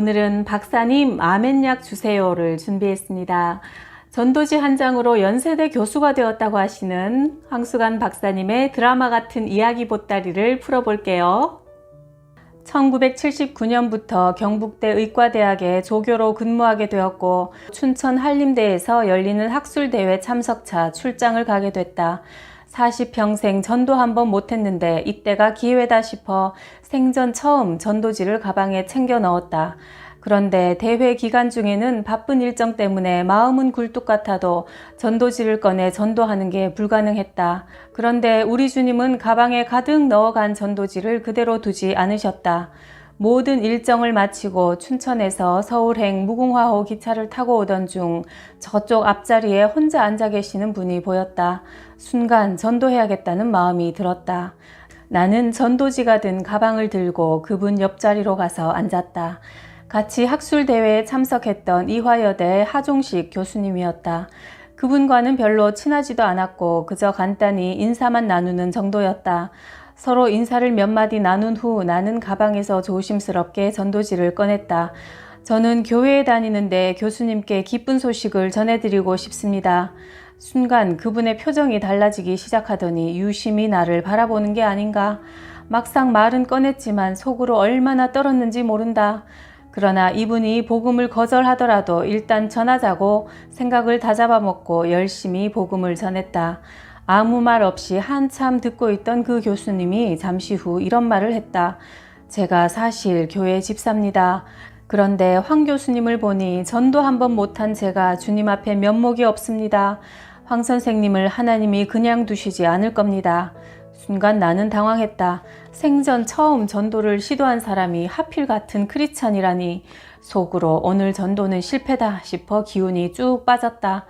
오늘은 박사님 아멘약 주세요를 준비했습니다. 전도지 한 장으로 연세대 교수가 되었다고 하시는 황수관 박사님의 드라마 같은 이야기 보따리를 풀어볼게요. 1979년부터 경북대 의과대학에 조교로 근무하게 되었고 춘천 한림대에서 열리는 학술대회 참석차 출장을 가게 됐다. 40평생 전도 한 번 못했는데 이때가 기회다 싶어 생전 처음 전도지를 가방에 챙겨 넣었다. 그런데 대회 기간 중에는 바쁜 일정 때문에 마음은 굴뚝 같아도 전도지를 꺼내 전도하는 게 불가능했다. 그런데 우리 주님은 가방에 가득 넣어간 전도지를 그대로 두지 않으셨다. 모든 일정을 마치고 춘천에서 서울행 무궁화호 기차를 타고 오던 중 저쪽 앞자리에 혼자 앉아 계시는 분이 보였다. 순간 전도해야겠다는 마음이 들었다. 나는 전도지가 든 가방을 들고 그분 옆자리로 가서 앉았다. 같이 학술대회에 참석했던 이화여대 하종식 교수님이었다. 그분과는 별로 친하지도 않았고 그저 간단히 인사만 나누는 정도였다. 서로 인사를 몇 마디 나눈 후 나는 가방에서 조심스럽게 전도지를 꺼냈다. 저는 교회에 다니는데 교수님께 기쁜 소식을 전해드리고 싶습니다. 순간 그분의 표정이 달라지기 시작하더니 유심히 나를 바라보는 게 아닌가. 막상 말은 꺼냈지만 속으로 얼마나 떨었는지 모른다. 그러나 이분이 복음을 거절하더라도 일단 전하자고 생각을 다잡아먹고 열심히 복음을 전했다. 아무 말 없이 한참 듣고 있던 그 교수님이 잠시 후 이런 말을 했다. 제가 사실 교회 집사입니다. 그런데 황 교수님을 보니 전도 한 번 못한 제가 주님 앞에 면목이 없습니다. 황 선생님을 하나님이 그냥 두시지 않을 겁니다. 순간 나는 당황했다. 생전 처음 전도를 시도한 사람이 하필 같은 크리스찬이라니. 속으로 오늘 전도는 실패다 싶어 기운이 쭉 빠졌다.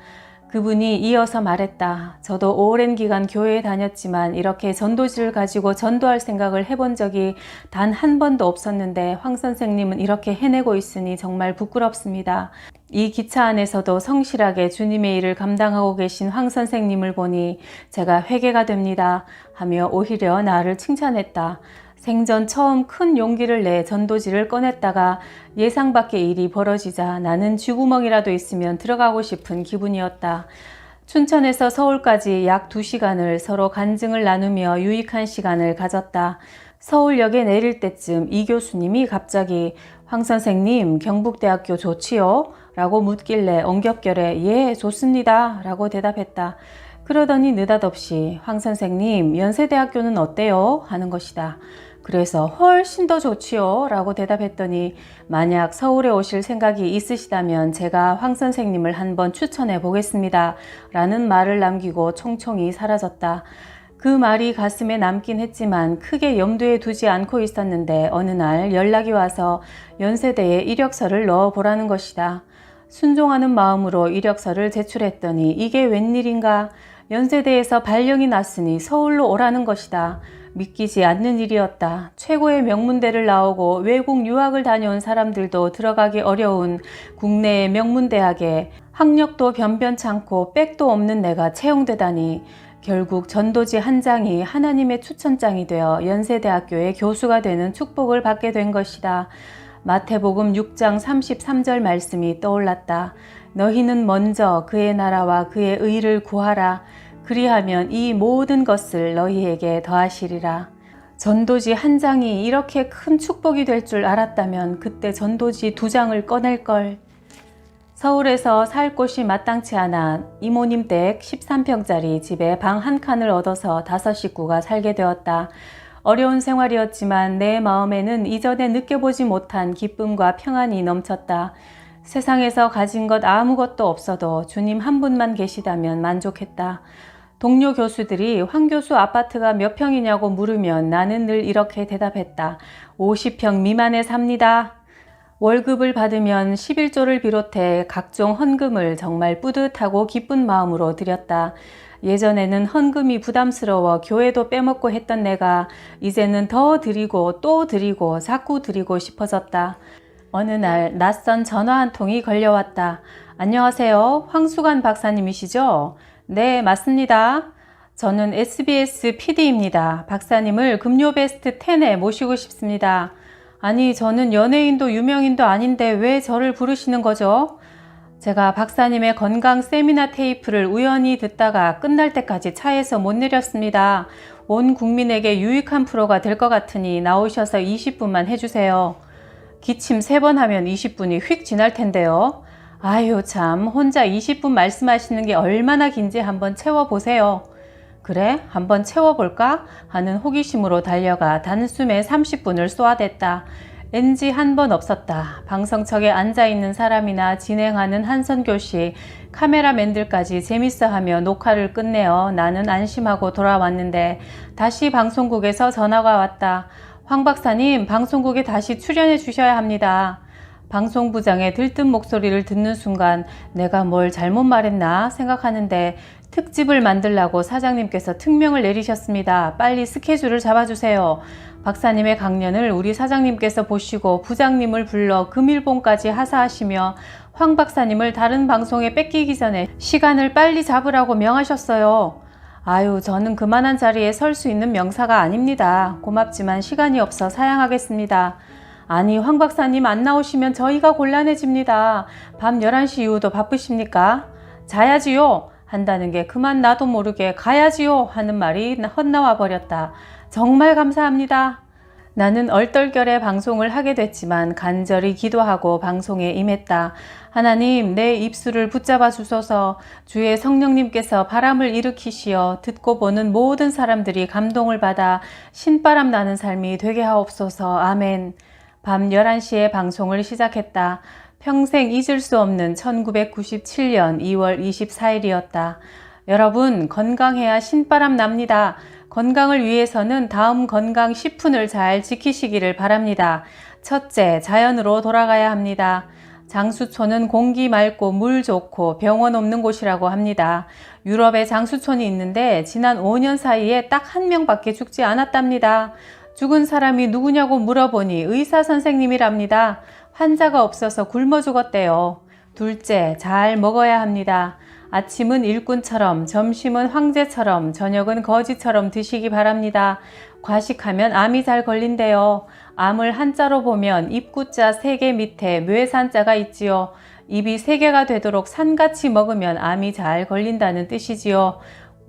그분이 이어서 말했다. 저도 오랜 기간 교회에 다녔지만 이렇게 전도지를 가지고 전도할 생각을 해본 적이 단 한 번도 없었는데 황 선생님은 이렇게 해내고 있으니 정말 부끄럽습니다. 이 기차 안에서도 성실하게 주님의 일을 감당하고 계신 황 선생님을 보니 제가 회개가 됩니다 하며 오히려 나를 칭찬했다. 생전 처음 큰 용기를 내 전도지를 꺼냈다가 예상 밖의 일이 벌어지자 나는 쥐구멍이라도 있으면 들어가고 싶은 기분이었다. 춘천에서 서울까지 약 2시간을 서로 간증을 나누며 유익한 시간을 가졌다. 서울역에 내릴 때쯤 이 교수님이 갑자기 황 선생님 경북대학교 좋지요? 라고 묻길래 엉겹결에 예 좋습니다 라고 대답했다. 그러더니 느닷없이 황 선생님 연세대학교는 어때요? 하는 것이다. 그래서 훨씬 더 좋지요 라고 대답했더니 만약 서울에 오실 생각이 있으시다면 제가 황 선생님을 한번 추천해 보겠습니다 라는 말을 남기고 총총히 사라졌다. 그 말이 가슴에 남긴 했지만 크게 염두에 두지 않고 있었는데 어느 날 연락이 와서 연세대에 이력서를 넣어보라는 것이다. 순종하는 마음으로 이력서를 제출했더니 이게 웬일인가. 연세대에서 발령이 났으니 서울로 오라는 것이다. 믿기지 않는 일이었다. 최고의 명문대를 나오고 외국 유학을 다녀온 사람들도 들어가기 어려운 국내의 명문대학에 학력도 변변찮고 백도 없는 내가 채용되다니. 결국 전도지 한 장이 하나님의 추천장이 되어 연세대학교의 교수가 되는 축복을 받게 된 것이다. 마태복음 6장 33절 말씀이 떠올랐다. 너희는 먼저 그의 나라와 그의 의를 구하라. 그리하면 이 모든 것을 너희에게 더하시리라. 전도지 한 장이 이렇게 큰 축복이 될 줄 알았다면 그때 전도지 2장을 꺼낼 걸. 서울에서 살 곳이 마땅치 않아 이모님 댁 13평짜리 집에 방 한 칸을 얻어서 5 식구가 살게 되었다. 어려운 생활이었지만 내 마음에는 이전에 느껴보지 못한 기쁨과 평안이 넘쳤다. 세상에서 가진 것 아무것도 없어도 주님 한 분만 계시다면 만족했다. 동료 교수들이 황 교수 아파트가 몇 평이냐고 물으면 나는 늘 이렇게 대답했다. 50평 미만에 삽니다. 월급을 받으면 11조를 비롯해 각종 헌금을 정말 뿌듯하고 기쁜 마음으로 드렸다. 예전에는 헌금이 부담스러워 교회도 빼먹고 했던 내가 이제는 더 드리고 또 드리고 자꾸 드리고 싶어졌다. 어느 날 낯선 전화 한 통이 걸려왔다. 안녕하세요. 황수관 박사님이시죠? 네, 맞습니다. 저는 SBS PD입니다. 박사님을 금요베스트 10에 모시고 싶습니다. 아니, 저는 연예인도 유명인도 아닌데 왜 저를 부르시는 거죠? 제가 박사님의 건강 세미나 테이프를 우연히 듣다가 끝날 때까지 차에서 못 내렸습니다. 온 국민에게 유익한 프로가 될 것 같으니 나오셔서 20분만 해주세요. 기침 3번 하면 20분이 휙 지날 텐데요. 아유 참, 혼자 20분 말씀하시는 게 얼마나 긴지 한번 채워보세요. 그래? 한번 채워볼까? 하는 호기심으로 달려가 단숨에 30분을 쏘아댔다. NG 한 번 없었다. 방송석에 앉아있는 사람이나 진행하는 한선교 씨, 카메라맨들까지 재밌어하며 녹화를 끝내어 나는 안심하고 돌아왔는데 다시 방송국에서 전화가 왔다. 황 박사님, 방송국에 다시 출연해 주셔야 합니다. 방송부장의 들뜬 목소리를 듣는 순간 내가 뭘 잘못 말했나 생각하는데 특집을 만들라고 사장님께서 특명을 내리셨습니다. 빨리 스케줄을 잡아주세요. 박사님의 강연을 우리 사장님께서 보시고 부장님을 불러 금일봉까지 하사하시며 황 박사님을 다른 방송에 뺏기기 전에 시간을 빨리 잡으라고 명하셨어요. 아유, 저는 그만한 자리에 설 수 있는 명사가 아닙니다. 고맙지만 시간이 없어 사양하겠습니다. 아니, 황 박사님 안 나오시면 저희가 곤란해집니다. 밤 11시 이후도 바쁘십니까? 자야지요 한다는 게 그만 나도 모르게 가야지요 하는 말이 헛나와 버렸다. 정말 감사합니다. 나는 얼떨결에 방송을 하게 됐지만 간절히 기도하고 방송에 임했다. 하나님, 내 입술을 붙잡아 주소서. 주의 성령님께서 바람을 일으키시어 듣고 보는 모든 사람들이 감동을 받아 신바람 나는 삶이 되게 하옵소서. 아멘. 밤 11시에 방송을 시작했다. 평생 잊을 수 없는 1997년 2월 24일이었다. 여러분, 건강해야 신바람 납니다. 건강을 위해서는 다음 건강 10분을 잘 지키시기를 바랍니다. 첫째, 자연으로 돌아가야 합니다. 장수촌은 공기 맑고 물 좋고 병원 없는 곳이라고 합니다. 유럽에 장수촌이 있는데 지난 5년 사이에 딱 한 명밖에 죽지 않았답니다. 죽은 사람이 누구냐고 물어보니 의사 선생님이랍니다. 환자가 없어서 굶어 죽었대요. 둘째, 잘 먹어야 합니다. 아침은 일꾼처럼, 점심은 황제처럼, 저녁은 거지처럼 드시기 바랍니다. 과식하면 암이 잘 걸린대요. 암을 한자로 보면 입구자 3개 밑에 뇌산자가 있지요. 입이 3개가 되도록 산같이 먹으면 암이 잘 걸린다는 뜻이지요.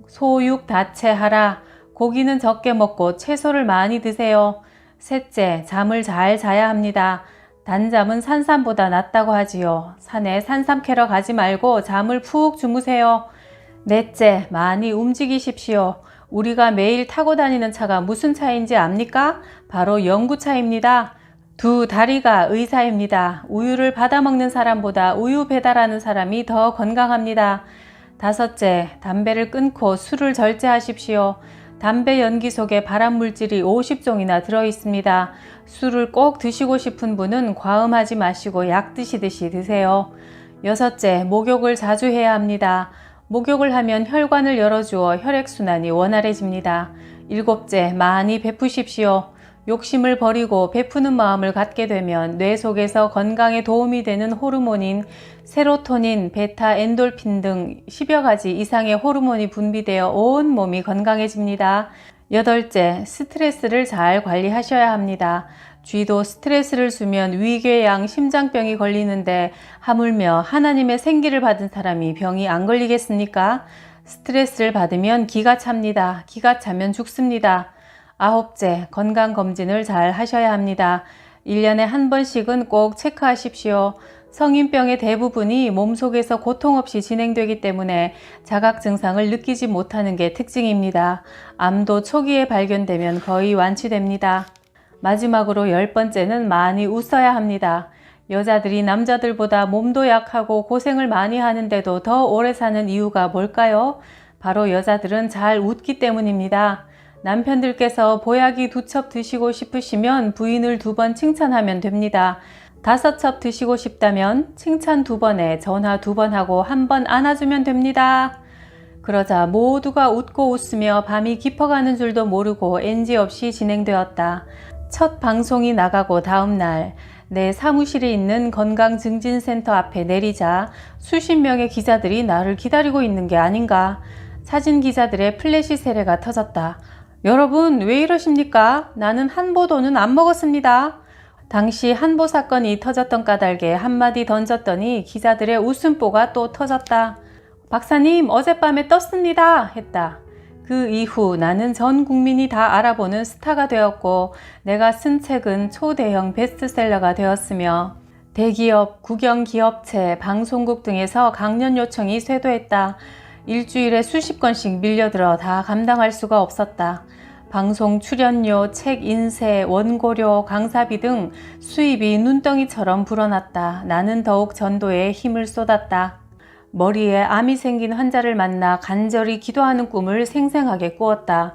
소육 다체하라. 고기는 적게 먹고 채소를 많이 드세요. 셋째, 잠을 잘 자야 합니다. 단잠은 산삼보다 낫다고 하지요. 산에 산삼 캐러 가지 말고 잠을 푹 주무세요. 넷째, 많이 움직이십시오. 우리가 매일 타고 다니는 차가 무슨 차인지 압니까? 바로 연구차입니다. 두 다리가 의사입니다. 우유를 받아 먹는 사람보다 우유 배달하는 사람이 더 건강합니다. 다섯째, 담배를 끊고 술을 절제하십시오. 담배 연기 속에 발암물질이 50종이나 들어있습니다. 술을 꼭 드시고 싶은 분은 과음하지 마시고 약 드시듯이 드세요. 여섯째, 목욕을 자주 해야 합니다. 목욕을 하면 혈관을 열어주어 혈액순환이 원활해집니다. 일곱째, 많이 베푸십시오. 욕심을 버리고 베푸는 마음을 갖게 되면 뇌 속에서 건강에 도움이 되는 호르몬인 세로토닌, 베타, 엔돌핀 등 10여 가지 이상의 호르몬이 분비되어 온 몸이 건강해집니다. 여덟째, 스트레스를 잘 관리하셔야 합니다. 쥐도 스트레스를 주면 위궤양, 심장병이 걸리는데 하물며 하나님의 생기를 받은 사람이 병이 안 걸리겠습니까? 스트레스를 받으면 기가 찹니다. 기가 차면 죽습니다. 아홉째, 건강검진을 잘 하셔야 합니다. 1년에 한 번씩은 꼭 체크하십시오. 성인병의 대부분이 몸속에서 고통 없이 진행되기 때문에 자각 증상을 느끼지 못하는 게 특징입니다. 암도 초기에 발견되면 거의 완치됩니다. 마지막으로 10번째는 많이 웃어야 합니다. 여자들이 남자들보다 몸도 약하고 고생을 많이 하는데도 더 오래 사는 이유가 뭘까요? 바로 여자들은 잘 웃기 때문입니다. 남편들께서 보약이 2첩 드시고 싶으시면 부인을 2번 칭찬하면 됩니다. 5첩 드시고 싶다면 칭찬 2번에 전화 2번 하고 1번 안아주면 됩니다. 그러자 모두가 웃고 웃으며 밤이 깊어가는 줄도 모르고 NG 없이 진행되었다. 첫 방송이 나가고 다음 날 내 사무실에 있는 건강증진센터 앞에 내리자 수십 명의 기자들이 나를 기다리고 있는 게 아닌가. 사진 기자들의 플래시 세례가 터졌다. 여러분 왜 이러십니까? 나는 한 보도는 안 먹었습니다. 당시 한보 사건이 터졌던 까닭에 한마디 던졌더니 기자들의 웃음보가 또 터졌다. 박사님, 어젯밤에 떴습니다 했다. 그 이후 나는 전 국민이 다 알아보는 스타가 되었고 내가 쓴 책은 초대형 베스트셀러가 되었으며 대기업, 국영기업체, 방송국 등에서 강연 요청이 쇄도했다. 일주일에 수십 건씩 밀려들어 다 감당할 수가 없었다. 방송 출연료, 책 인쇄, 원고료, 강사비 등 수입이 눈덩이처럼 불어났다. 나는 더욱 전도에 힘을 쏟았다. 머리에 암이 생긴 환자를 만나 간절히 기도하는 꿈을 생생하게 꾸었다.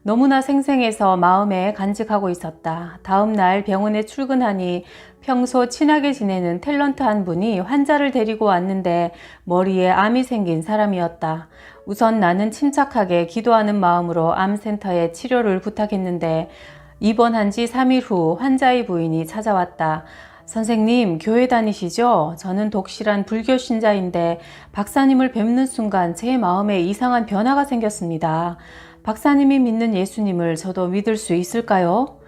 너무나 생생해서 마음에 간직하고 있었다. 다음 날 병원에 출근하니 평소 친하게 지내는 탤런트 한 분이 환자를 데리고 왔는데 머리에 암이 생긴 사람이었다. 우선 나는 침착하게 기도하는 마음으로 암센터에 치료를 부탁했는데 입원한 지 3일 후 환자의 부인이 찾아왔다. 선생님, 교회 다니시죠? 저는 독실한 불교 신자인데 박사님을 뵙는 순간 제 마음에 이상한 변화가 생겼습니다. 박사님이 믿는 예수님을 저도 믿을 수 있을까요?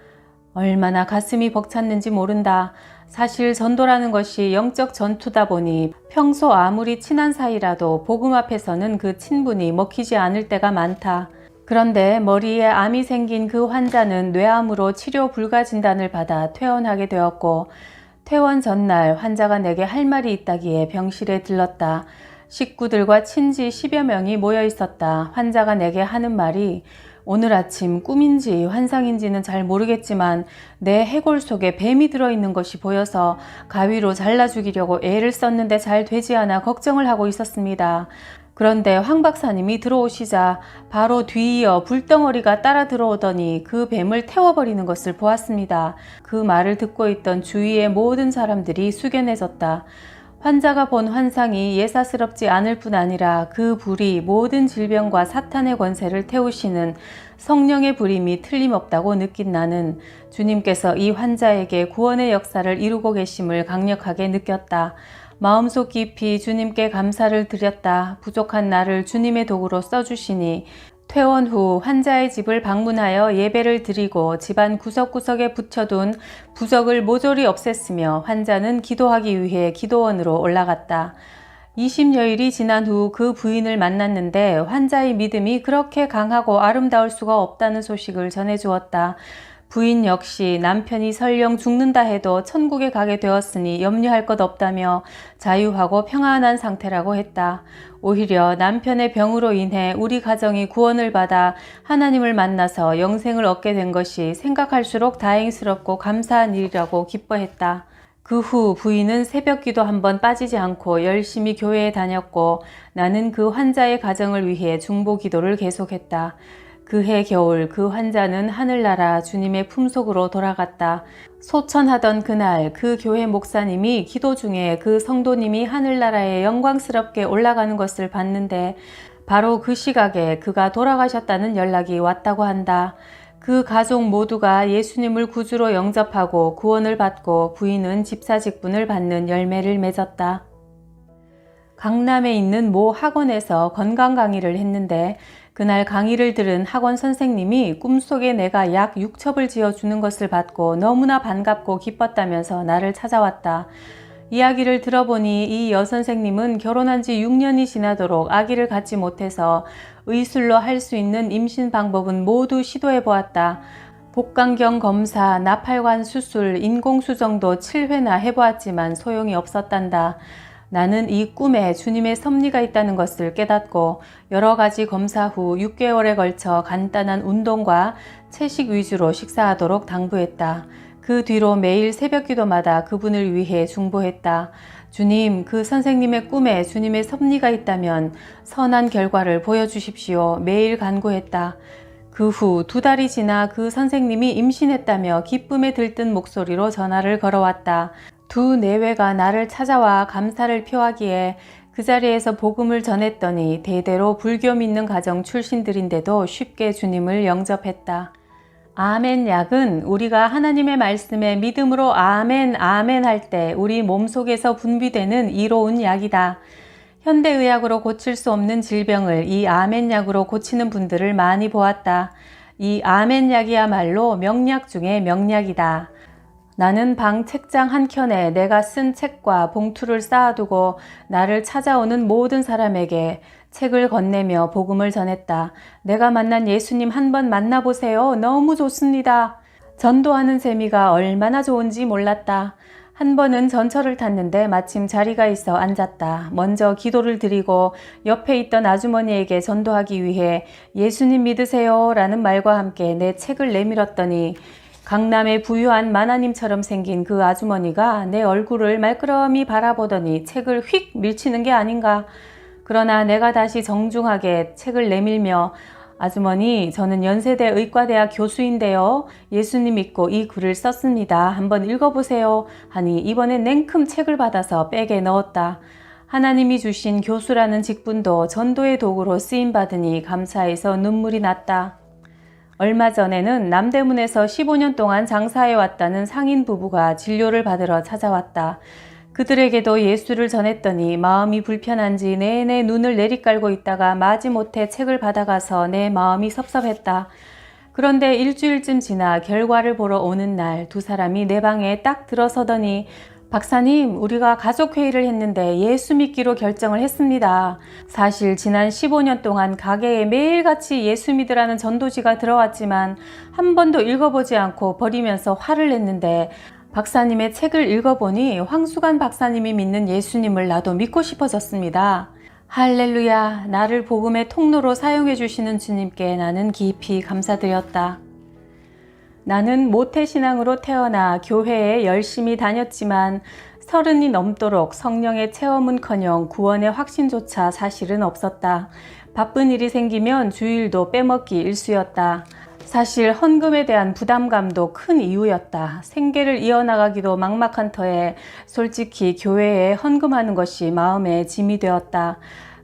얼마나 가슴이 벅찼는지 모른다. 사실 전도라는 것이 영적 전투다 보니 평소 아무리 친한 사이라도 복음 앞에서는 그 친분이 먹히지 않을 때가 많다. 그런데 머리에 암이 생긴 그 환자는 뇌암으로 치료 불가 진단을 받아 퇴원하게 되었고 퇴원 전날 환자가 내게 할 말이 있다기에 병실에 들렀다. 식구들과 친지 10여 명이 모여 있었다. 환자가 내게 하는 말이 오늘 아침 꿈인지 환상인지는 잘 모르겠지만 내 해골 속에 뱀이 들어있는 것이 보여서 가위로 잘라 죽이려고 애를 썼는데 잘 되지 않아 걱정을 하고 있었습니다. 그런데 황 박사님이 들어오시자 바로 뒤이어 불덩어리가 따라 들어오더니 그 뱀을 태워버리는 것을 보았습니다. 그 말을 듣고 있던 주위의 모든 사람들이 숙연해졌다. 환자가 본 환상이 예사스럽지 않을 뿐 아니라 그 불이 모든 질병과 사탄의 권세를 태우시는 성령의 불임이 틀림없다고 느낀 나는 주님께서 이 환자에게 구원의 역사를 이루고 계심을 강력하게 느꼈다. 마음속 깊이 주님께 감사를 드렸다. 부족한 나를 주님의 도구로 써주시니 퇴원 후 환자의 집을 방문하여 예배를 드리고 집안 구석구석에 붙여둔 부적을 모조리 없앴으며 환자는 기도하기 위해 기도원으로 올라갔다. 20여일이 지난 후 그 부인을 만났는데 환자의 믿음이 그렇게 강하고 아름다울 수가 없다는 소식을 전해주었다. 부인 역시 남편이 설령 죽는다 해도 천국에 가게 되었으니 염려할 것 없다며 자유하고 평안한 상태라고 했다. 오히려 남편의 병으로 인해 우리 가정이 구원을 받아 하나님을 만나서 영생을 얻게 된 것이 생각할수록 다행스럽고 감사한 일이라고 기뻐했다. 그 후 부인은 새벽기도 한번 빠지지 않고 열심히 교회에 다녔고 나는 그 환자의 가정을 위해 중보기도를 계속했다. 그해 겨울 그 환자는 하늘나라 주님의 품속으로 돌아갔다. 소천하던 그날 그 교회 목사님이 기도 중에 그 성도님이 하늘나라에 영광스럽게 올라가는 것을 봤는데 바로 그 시각에 그가 돌아가셨다는 연락이 왔다고 한다. 그 가족 모두가 예수님을 구주로 영접하고 구원을 받고 부인은 집사 직분을 받는 열매를 맺었다. 강남에 있는 모 학원에서 건강 강의를 했는데 그날 강의를 들은 학원 선생님이 꿈속에 내가 약 6첩을 지어주는 것을 받고 너무나 반갑고 기뻤다면서 나를 찾아왔다. 이야기를 들어보니 이 여선생님은 결혼한 지 6년이 지나도록 아기를 갖지 못해서 의술로 할 수 있는 임신 방법은 모두 시도해 보았다. 복강경 검사, 나팔관 수술, 인공수정도 7회나 해보았지만 소용이 없었단다. 나는 이 꿈에 주님의 섭리가 있다는 것을 깨닫고 여러 가지 검사 후 6개월에 걸쳐 간단한 운동과 채식 위주로 식사하도록 당부했다. 그 뒤로 매일 새벽기도마다 그분을 위해 중보했다. 주님, 그 선생님의 꿈에 주님의 섭리가 있다면 선한 결과를 보여주십시오. 매일 간구했다. 그 후 2달이 지나 그 선생님이 임신했다며 기쁨에 들뜬 목소리로 전화를 걸어왔다. 두 내외가 나를 찾아와 감사를 표하기에 그 자리에서 복음을 전했더니 대대로 불교 믿는 가정 출신들인데도 쉽게 주님을 영접했다. 아멘 약은 우리가 하나님의 말씀에 믿음으로 아멘 아멘 할 때 우리 몸속에서 분비되는 이로운 약이다. 현대의학으로 고칠 수 없는 질병을 이 아멘 약으로 고치는 분들을 많이 보았다. 이 아멘 약이야말로 명약 중에 명약이다. 나는 방 책장 한켠에 내가 쓴 책과 봉투를 쌓아두고 나를 찾아오는 모든 사람에게 책을 건네며 복음을 전했다. 내가 만난 예수님 한번 만나보세요. 너무 좋습니다. 전도하는 재미가 얼마나 좋은지 몰랐다. 한 번은 전철을 탔는데 마침 자리가 있어 앉았다. 먼저 기도를 드리고 옆에 있던 아주머니에게 전도하기 위해 예수님 믿으세요 라는 말과 함께 내 책을 내밀었더니 강남의 부유한 마나님처럼 생긴 그 아주머니가 내 얼굴을 말끄러미 바라보더니 책을 휙 밀치는 게 아닌가. 그러나 내가 다시 정중하게 책을 내밀며 아주머니, 저는 연세대 의과대학 교수인데요. 예수님 믿고 이 글을 썼습니다. 한번 읽어보세요. 하니 이번엔 냉큼 책을 받아서 백에 넣었다. 하나님이 주신 교수라는 직분도 전도의 도구로 쓰임받으니 감사해서 눈물이 났다. 얼마 전에는 남대문에서 15년 동안 장사해왔다는 상인 부부가 진료를 받으러 찾아왔다. 그들에게도 예수를 전했더니 마음이 불편한지 내내 눈을 내리깔고 있다가 마지못해 책을 받아가서 내 마음이 섭섭했다. 그런데 일주일쯤 지나 결과를 보러 오는 날 두 사람이 내 방에 딱 들어서더니 박사님, 우리가 가족회의를 했는데 예수 믿기로 결정을 했습니다. 사실 지난 15년 동안 가게에 매일같이 예수 믿으라는 전도지가 들어왔지만 한 번도 읽어보지 않고 버리면서 화를 냈는데 박사님의 책을 읽어보니 황수관 박사님이 믿는 예수님을 나도 믿고 싶어졌습니다. 할렐루야, 나를 복음의 통로로 사용해 주시는 주님께 나는 깊이 감사드렸다. 나는 모태신앙으로 태어나 교회에 열심히 다녔지만 30이 넘도록 성령의 체험은커녕 구원의 확신조차 사실은 없었다. 바쁜 일이 생기면 주일도 빼먹기 일쑤였다. 사실 헌금에 대한 부담감도 큰 이유였다. 생계를 이어나가기도 막막한 터에 솔직히 교회에 헌금하는 것이 마음에 짐이 되었다.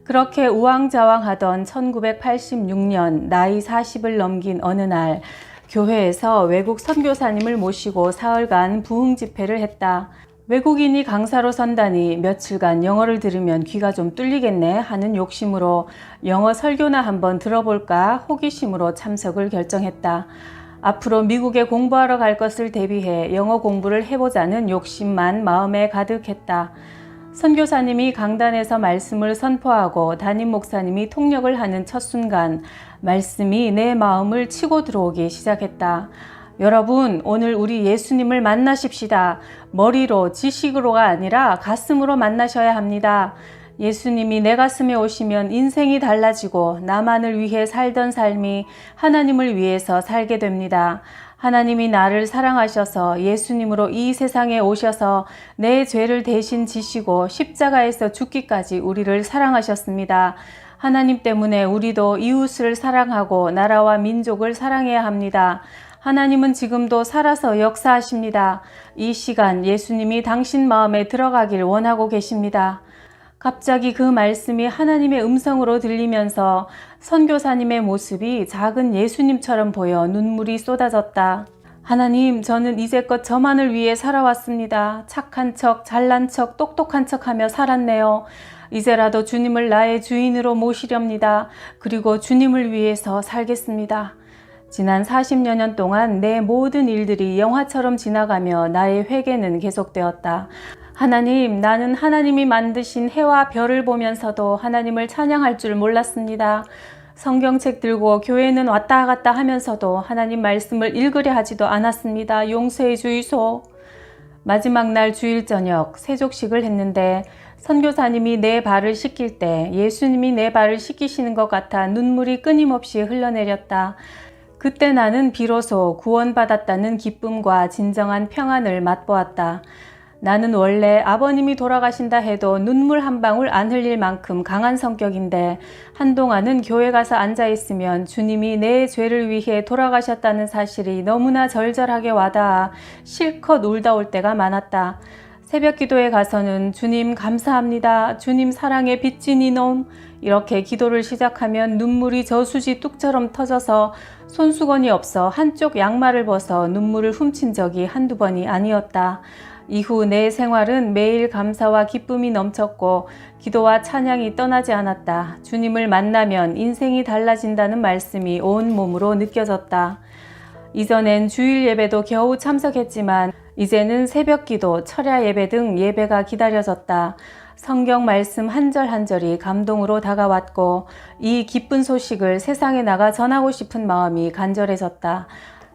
그렇게 우왕좌왕하던 1986년 나이 40을 넘긴 어느 날 교회에서 외국 선교사님을 모시고 사흘간 부흥 집회를 했다. 외국인이 강사로 선다니 며칠간 영어를 들으면 귀가 좀 뚫리겠네 하는 욕심으로 영어 설교나 한번 들어볼까 호기심으로 참석을 결정했다. 앞으로 미국에 공부하러 갈 것을 대비해 영어 공부를 해보자는 욕심만 마음에 가득했다. 선교사님이 강단에서 말씀을 선포하고 담임 목사님이 통역을 하는 첫 순간 말씀이 내 마음을 치고 들어오기 시작했다. 여러분, 오늘 우리 예수님을 만나십시다. 머리로, 지식으로가 아니라 가슴으로 만나셔야 합니다. 예수님이 내 가슴에 오시면 인생이 달라지고 나만을 위해 살던 삶이 하나님을 위해서 살게 됩니다. 하나님이 나를 사랑하셔서 예수님으로 이 세상에 오셔서 내 죄를 대신 지시고 십자가에서 죽기까지 우리를 사랑하셨습니다. 하나님 때문에 우리도 이웃을 사랑하고 나라와 민족을 사랑해야 합니다. 하나님은 지금도 살아서 역사하십니다. 이 시간 예수님이 당신 마음에 들어가길 원하고 계십니다. 갑자기 그 말씀이 하나님의 음성으로 들리면서 선교사님의 모습이 작은 예수님처럼 보여 눈물이 쏟아졌다. 하나님, 저는 이제껏 저만을 위해 살아왔습니다. 착한 척, 잘난 척, 똑똑한 척하며 살았네요. 이제라도 주님을 나의 주인으로 모시렵니다. 그리고 주님을 위해서 살겠습니다. 지난 40여 년 동안 내 모든 일들이 영화처럼 지나가며 나의 회개는 계속되었다. 하나님, 나는 하나님이 만드신 해와 별을 보면서도 하나님을 찬양할 줄 몰랐습니다. 성경책 들고 교회는 왔다 갔다 하면서도 하나님 말씀을 읽으려 하지도 않았습니다. 용서해 주이소. 마지막 날 주일 저녁 세족식을 했는데 선교사님이 내 발을 씻길 때 예수님이 내 발을 씻기시는 것 같아 눈물이 끊임없이 흘러내렸다. 그때 나는 비로소 구원받았다는 기쁨과 진정한 평안을 맛보았다. 나는 원래 아버님이 돌아가신다 해도 눈물 한 방울 안 흘릴 만큼 강한 성격인데 한동안은 교회 가서 앉아있으면 주님이 내 죄를 위해 돌아가셨다는 사실이 너무나 절절하게 와닿아 실컷 울다 올 때가 많았다. 새벽 기도에 가서는 주님 감사합니다. 주님 사랑에 빚진 이놈. 이렇게 기도를 시작하면 눈물이 저수지 뚝처럼 터져서 손수건이 없어 한쪽 양말을 벗어 눈물을 훔친 적이 한두 번이 아니었다. 이후 내 생활은 매일 감사와 기쁨이 넘쳤고 기도와 찬양이 떠나지 않았다. 주님을 만나면 인생이 달라진다는 말씀이 온 몸으로 느껴졌다. 이전엔 주일 예배도 겨우 참석했지만 이제는 새벽기도, 철야 예배 등 예배가 기다려졌다. 성경 말씀 한 절 한 절이 감동으로 다가왔고 이 기쁜 소식을 세상에 나가 전하고 싶은 마음이 간절해졌다.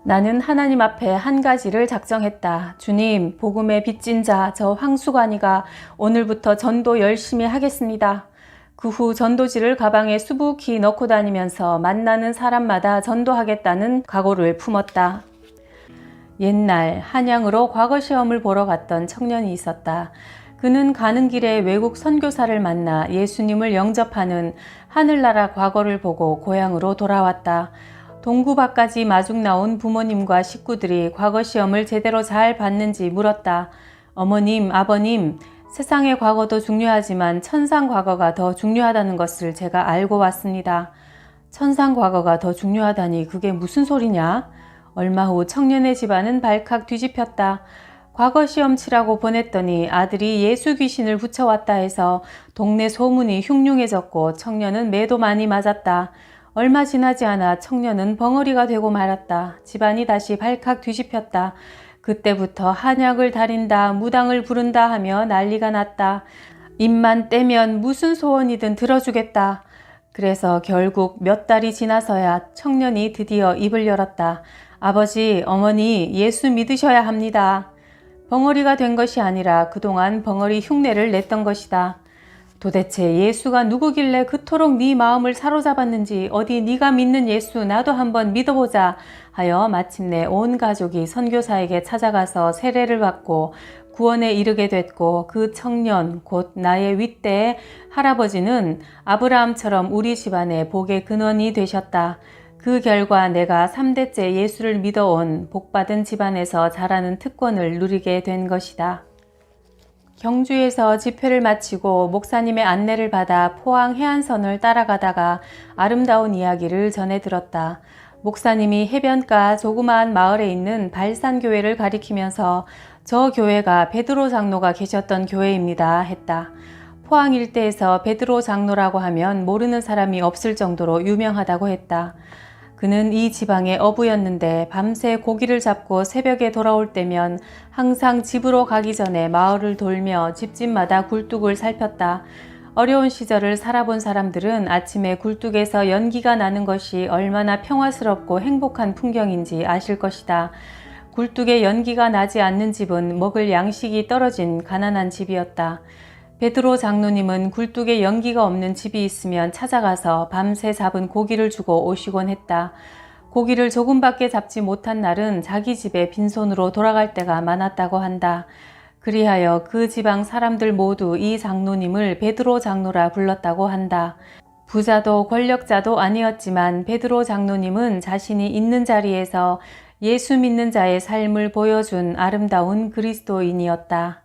나는 하나님 앞에 한 가지를 작정했다. 주님, 복음의 빚진 자, 저 황수관이가 오늘부터 전도 열심히 하겠습니다. 그 후 전도지를 가방에 수북히 넣고 다니면서 만나는 사람마다 전도하겠다는 각오를 품었다. 옛날 한양으로 과거 시험을 보러 갔던 청년이 있었다. 그는 가는 길에 외국 선교사를 만나 예수님을 영접하는 하늘나라 과거를 보고 고향으로 돌아왔다. 동구밖까지 마중 나온 부모님과 식구들이 과거 시험을 제대로 잘 봤는지 물었다. 어머님, 아버님, 세상의 과거도 중요하지만 천상 과거가 더 중요하다는 것을 제가 알고 왔습니다. 천상 과거가 더 중요하다니 그게 무슨 소리냐? 얼마 후 청년의 집안은 발칵 뒤집혔다. 과거 시험 치라고 보냈더니 아들이 예수 귀신을 붙여왔다 해서 동네 소문이 흉흉해졌고 청년은 매도 많이 맞았다. 얼마 지나지 않아 청년은 벙어리가 되고 말았다. 집안이 다시 발칵 뒤집혔다. 그때부터 한약을 다린다, 무당을 부른다 하며 난리가 났다. 입만 떼면 무슨 소원이든 들어주겠다. 그래서 결국 몇 달이 지나서야 청년이 드디어 입을 열었다. 아버지, 어머니, 예수 믿으셔야 합니다. 벙어리가 된 것이 아니라 그동안 벙어리 흉내를 냈던 것이다. 도대체 예수가 누구길래 그토록 네 마음을 사로잡았는지 어디 네가 믿는 예수 나도 한번 믿어보자 하여 마침내 온 가족이 선교사에게 찾아가서 세례를 받고 구원에 이르게 됐고 그 청년 곧 나의 윗대의 할아버지는 아브라함처럼 우리 집안의 복의 근원이 되셨다. 그 결과 내가 3대째 예수를 믿어온 복받은 집안에서 자라는 특권을 누리게 된 것이다. 경주에서 집회를 마치고 목사님의 안내를 받아 포항 해안선을 따라가다가 아름다운 이야기를 전해 들었다. 목사님이 해변가 조그마한 마을에 있는 발산교회를 가리키면서 저 교회가 베드로 장로가 계셨던 교회입니다 했다. 포항 일대에서 베드로 장로라고 하면 모르는 사람이 없을 정도로 유명하다고 했다. 그는 이 지방의 어부였는데 밤새 고기를 잡고 새벽에 돌아올 때면 항상 집으로 가기 전에 마을을 돌며 집집마다 굴뚝을 살폈다. 어려운 시절을 살아본 사람들은 아침에 굴뚝에서 연기가 나는 것이 얼마나 평화스럽고 행복한 풍경인지 아실 것이다. 굴뚝에 연기가 나지 않는 집은 먹을 양식이 떨어진 가난한 집이었다. 베드로 장로님은 굴뚝에 연기가 없는 집이 있으면 찾아가서 밤새 잡은 고기를 주고 오시곤 했다. 고기를 조금밖에 잡지 못한 날은 자기 집에 빈손으로 돌아갈 때가 많았다고 한다. 그리하여 그 지방 사람들 모두 이 장로님을 베드로 장로라 불렀다고 한다. 부자도 권력자도 아니었지만 베드로 장로님은 자신이 있는 자리에서 예수 믿는 자의 삶을 보여준 아름다운 그리스도인이었다.